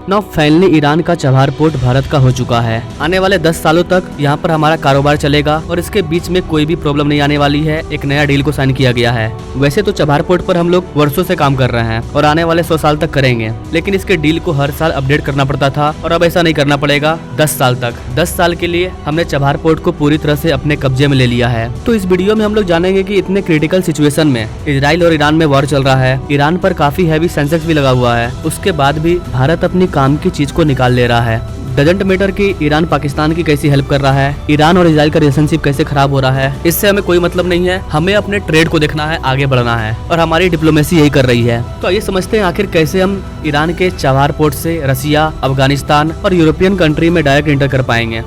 Now finally Iran का Chabahar port Bharat का हो चुका है। आने वाले 10 सालों तक यहाँ पर हमारा कारोबार चलेगा और इसके बीच में कोई भी प्रॉब्लम नहीं आने वाली है। एक नया डील को साइन किया गया है। वैसे तो चबाहार पोर्ट पर हम लोग वर्षों से काम कर रहे हैं और आने वाले 100 साल तक करेंगे, लेकिन इसके डील को हर साल अपडेट करना पड़ता था और अब ऐसा नहीं करना पड़ेगा 10 साल तक। 10 साल के लिए हमने चबाहार पोर्ट को पूरी तरह से अपने कब्जे में ले लिया है। तो इस वीडियो में हम लोग जानेंगे कि इतने क्रिटिकल सिचुएशन में इजराइल और ईरान में वॉर चल रहा है, ईरान पर काफी हैवी सेंसेक्स भी लगा हुआ है, उसके बाद भी भारत अपनी काम की चीज को निकाल ले रहा है। डजंट मैटर कि ईरान पाकिस्तान की कैसी हेल्प कर रहा है, ईरान और इजराइल का रिलेशनशिप कैसे खराब हो रहा है, इससे हमें कोई मतलब नहीं है। हमें अपने ट्रेड को देखना है, आगे बढ़ना है और हमारी डिप्लोमेसी यही कर रही है। तो आइए समझते हैं आखिर कैसे हम ईरान के चबाहार पोर्ट से रसिया, अफगानिस्तान और यूरोपियन कंट्री में डायरेक्ट इंटर कर पाएंगे।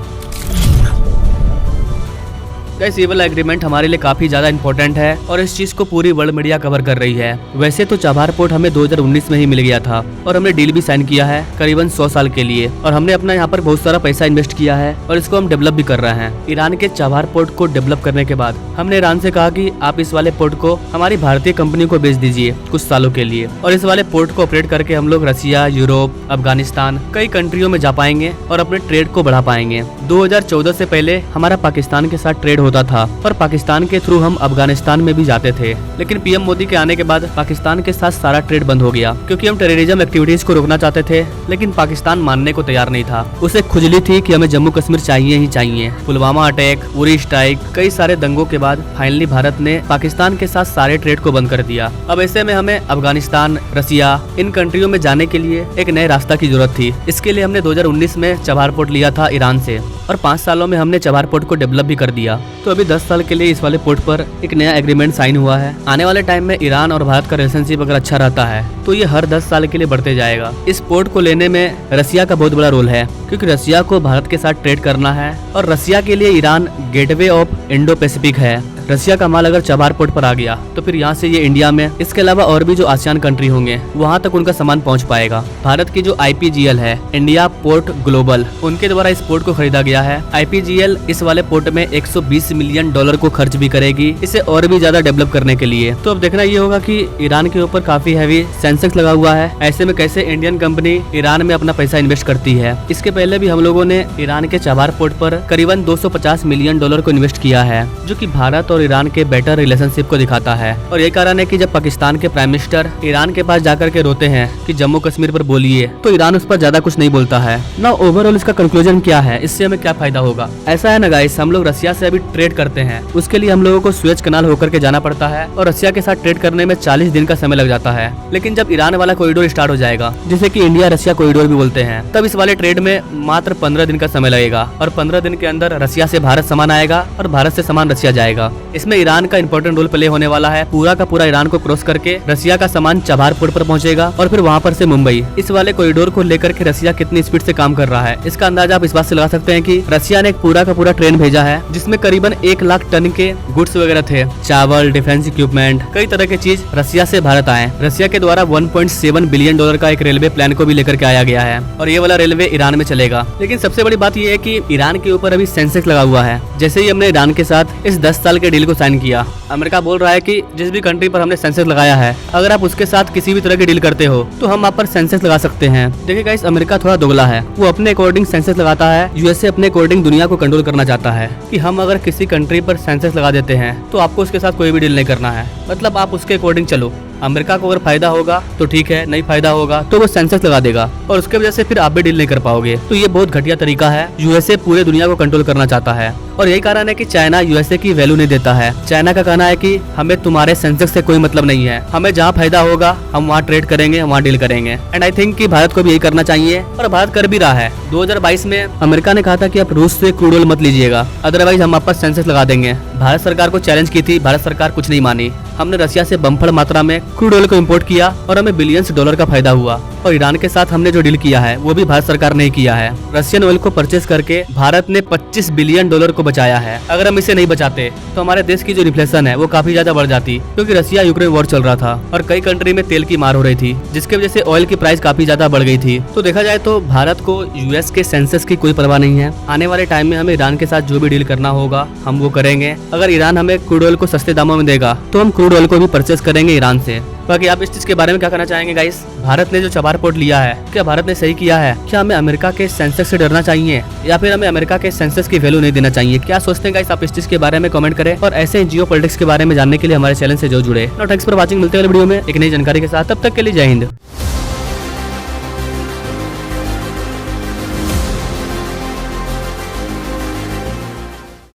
गाइस, ये वाला एग्रीमेंट हमारे लिए काफी ज्यादा इंपॉर्टेंट है और इस चीज को पूरी वर्ल्ड मीडिया कवर कर रही है। वैसे तो चबाहार पोर्ट हमें 2019 में ही मिल गया था और हमने डील भी साइन किया है करीबन 100 साल के लिए और हमने अपना यहाँ पर बहुत सारा पैसा इन्वेस्ट किया है और इसको हम डेवलप भी कर रहे हैं। ईरान के चबाहार पोर्ट को डेवलप करने के बाद हमने ईरान से कहा कि आप इस वाले पोर्ट को हमारी भारतीय कंपनी को बेच दीजिए कुछ सालों के लिए और इस वाले पोर्ट को ऑपरेट करके हम लोग रसिया, यूरोप, अफगानिस्तान कई कंट्रियों में जा पाएंगे और अपने ट्रेड को बढ़ा पाएंगे। 2014 से पहले हमारा पाकिस्तान के साथ ट्रेड होता था और पाकिस्तान के थ्रू हम अफगानिस्तान में भी जाते थे, लेकिन पीएम मोदी के आने के बाद पाकिस्तान के साथ सारा ट्रेड बंद हो गया क्योंकि हम टेररिज्म एक्टिविटीज को रोकना चाहते थे, लेकिन पाकिस्तान मानने को तैयार नहीं था। उसे खुजली थी कि हमें जम्मू कश्मीर चाहिए ही चाहिए। पुलवामा अटैक, उरी स्ट्राइक, कई सारे दंगों के बाद फाइनली भारत ने पाकिस्तान के साथ सारे ट्रेड को बंद कर दिया। अब ऐसे में हमें अफगानिस्तान, रसिया इन कंट्रियों में जाने के लिए एक नए रास्ता की जरूरत थी। इसके लिए हमने 2019 में चबाहार पोर्ट लिया था ईरान से और 5 सालों में हमने चबाहार पोर्ट को डेवलप भी कर दिया। तो अभी 10 साल के लिए इस वाले पोर्ट पर एक नया एग्रीमेंट साइन हुआ है। आने वाले टाइम में ईरान और भारत का रिलेशनशिप अगर अच्छा रहता है तो ये हर 10 साल के लिए बढ़ते जाएगा। इस पोर्ट को लेने में रसिया का बहुत बड़ा रोल है क्योंकि रसिया को भारत के साथ ट्रेड करना है और रसिया के लिए Iran gateway of Indo Pacific है। रसिया का माल अगर चबाहार पोर्ट पर आ गया तो फिर यहाँ से ये इंडिया में, इसके अलावा और भी जो आसियान कंट्री होंगे वहाँ तक उनका सामान पहुँच पाएगा। भारत की जो IPGL है, इंडिया पोर्ट ग्लोबल, उनके द्वारा इस पोर्ट को खरीदा गया है। IPGL इस वाले पोर्ट में $120 मिलियन को खर्च भी करेगी इसे और भी ज्यादा डेवलप करने के लिए। तो अब देखना ये होगा कि ईरान के ऊपर काफी हैवी सेंसेक्स लगा हुआ है, ऐसे में कैसे इंडियन कंपनी ईरान में अपना पैसा इन्वेस्ट करती है। इसके पहले भी हम लोगों ने ईरान के चबाहार पोर्ट पर करीबन $250 मिलियन को इन्वेस्ट किया है, जो कि भारत और ईरान के बेटर रिलेशनशिप को दिखाता है। और ये कारण है कि जब पाकिस्तान के प्राइम मिनिस्टर ईरान के पास जाकर के रोते हैं कि जम्मू कश्मीर पर बोलिए, तो ईरान उस पर ज्यादा कुछ नहीं बोलता है ना। ओवरऑल इसका कंक्लूजन क्या है, इससे हमें क्या फायदा होगा? ऐसा है ना गाइस, हम लोग रसिया से अभी ट्रेड करते हैं, उसके लिए हम लोगों को सुएज कनाल होकर के जाना पड़ता है और रसिया के साथ ट्रेड करने में 40 दिन का समय लग जाता है। लेकिन जब ईरान वाला कॉरिडोर स्टार्ट हो जाएगा, जिसे कि इंडिया रसिया कॉरिडोर भी बोलते हैं, तब इस वाले ट्रेड में मात्र 15 दिन का समय लगेगा और 15 दिन के अंदर रसिया से भारत सामान आएगा और भारत से सामान रसिया जाएगा। इसमें ईरान का इंपॉर्टेंट रोल प्ले होने वाला है। पूरा का पूरा ईरान को क्रॉस करके रसिया का सामान चबाहार पोर्ट पर पहुंचेगा और फिर वहां पर से मुंबई। इस वाले कॉरिडोर को लेकर के रसिया कितनी स्पीड से काम कर रहा है, इसका अंदाजा आप इस बात से लगा सकते हैं कि रसिया ने एक पूरा का पूरा ट्रेन भेजा है जिसमें करीबन 1 लाख टन के गुड्स वगैरह थे, चावल, डिफेंस इक्विपमेंट, कई तरह की चीज रसिया से भारत आए। रसिया के द्वारा $1.7 बिलियन का एक रेलवे प्लान को भी लेकर के आया गया है और ये वाला रेलवे ईरान में चलेगा। लेकिन सबसे बड़ी बात यह है कि ईरान के ऊपर अभी सेंसेक्स लगा हुआ है। जैसे ही हमने ईरान के साथ इस 10 साल के डील को साइन किया, अमेरिका बोल रहा है कि जिस भी कंट्री पर हमने सेंसेक्स लगाया है, अगर आप उसके साथ किसी भी तरह की डील करते हो तो हम आप पर सेंसेक्स लगा सकते हैं। देखिए गाइस, अमेरिका थोड़ा दोगला है, वो अपने अकॉर्डिंग सेंसेक्स लगाता है। यूएसए अपने अकॉर्डिंग दुनिया को कंट्रोल करना चाहता है कि हम अगर किसी कंट्री पर सेंसेक्स लगा देते हैं तो आपको उसके साथ कोई भी डील नहीं करना है, मतलब आप उसके अकॉर्डिंग चलो। अमेरिका को अगर फायदा होगा तो ठीक है, नहीं फायदा होगा तो वो सेंसेक्स लगा देगा और उसके वजह से फिर आप भी डील नहीं कर पाओगे। तो ये बहुत घटिया तरीका है। यूएसए पूरे दुनिया को कंट्रोल करना चाहता है और यही कारण है कि चाइना यूएसए की वैल्यू नहीं देता है। चाइना का कहना है कि हमें तुम्हारे सेंसेक्स से कोई मतलब नहीं है, हमें जहाँ फायदा होगा हम वहाँ ट्रेड करेंगे, वहाँ डील करेंगे। एंड आई थिंक कि भारत को भी यही करना चाहिए और भारत कर भी रहा है। 2022 में अमेरिका ने कहा था कि आप रूस से क्रूड ऑयल मत लीजिएगा, अदरवाइज हम आप पर सेंसेक्स लगा देंगे। भारत सरकार को चैलेंज की थी, भारत सरकार कुछ नहीं मानी। हमने रसिया से बम्पर मात्रा में क्रूड ऑयल को इंपोर्ट किया और हमें बिलियंस डॉलर का फायदा हुआ। और ईरान के साथ हमने जो डील किया है वो भी भारत सरकार ने किया है। रशियन ऑयल को परचेस करके भारत ने $25 बिलियन को बचाया है। अगर हम इसे नहीं बचाते तो हमारे देश की जो इन्फ्लेशन है वो काफी ज्यादा बढ़ जाती, क्योंकि रसिया यूक्रेन वॉर चल रहा था और कई कंट्री में तेल की मार हो रही थी, जिसकी वजह से ऑयल की प्राइस काफी ज्यादा बढ़ गई थी। तो देखा जाए तो भारत को यूएस के सेंसेस की कोई परवाह नहीं है। आने वाले टाइम में हमें ईरान के साथ जो भी डील करना होगा हम वो करेंगे। अगर ईरान हमें क्रूड ऑयल को सस्ते दामों में देगा तो हम क्रूड ऑयल को भी परचेस करेंगे ईरान से। बाकी आप इस चीज के बारे में क्या कहना चाहेंगे गाइस? भारत ने जो चबार पोर्ट लिया है, क्या भारत ने सही किया है? क्या हमें अमेरिका के सेंसेक्स से डरना चाहिए या फिर हमें अमेरिका के सेंसेक्स की वैल्यू नहीं देना चाहिए? क्या सोचते हैं गाइस आप इस चीज के बारे में कमेंट करें और ऐसे जियो पॉलिटिक्स के बारे में जानने के लिए हमारे चैनल से जो जुड़े। Thanks for watching. मिलते हैं वीडियो में एक नई जानकारी के साथ, तब तक के लिए जय हिंद।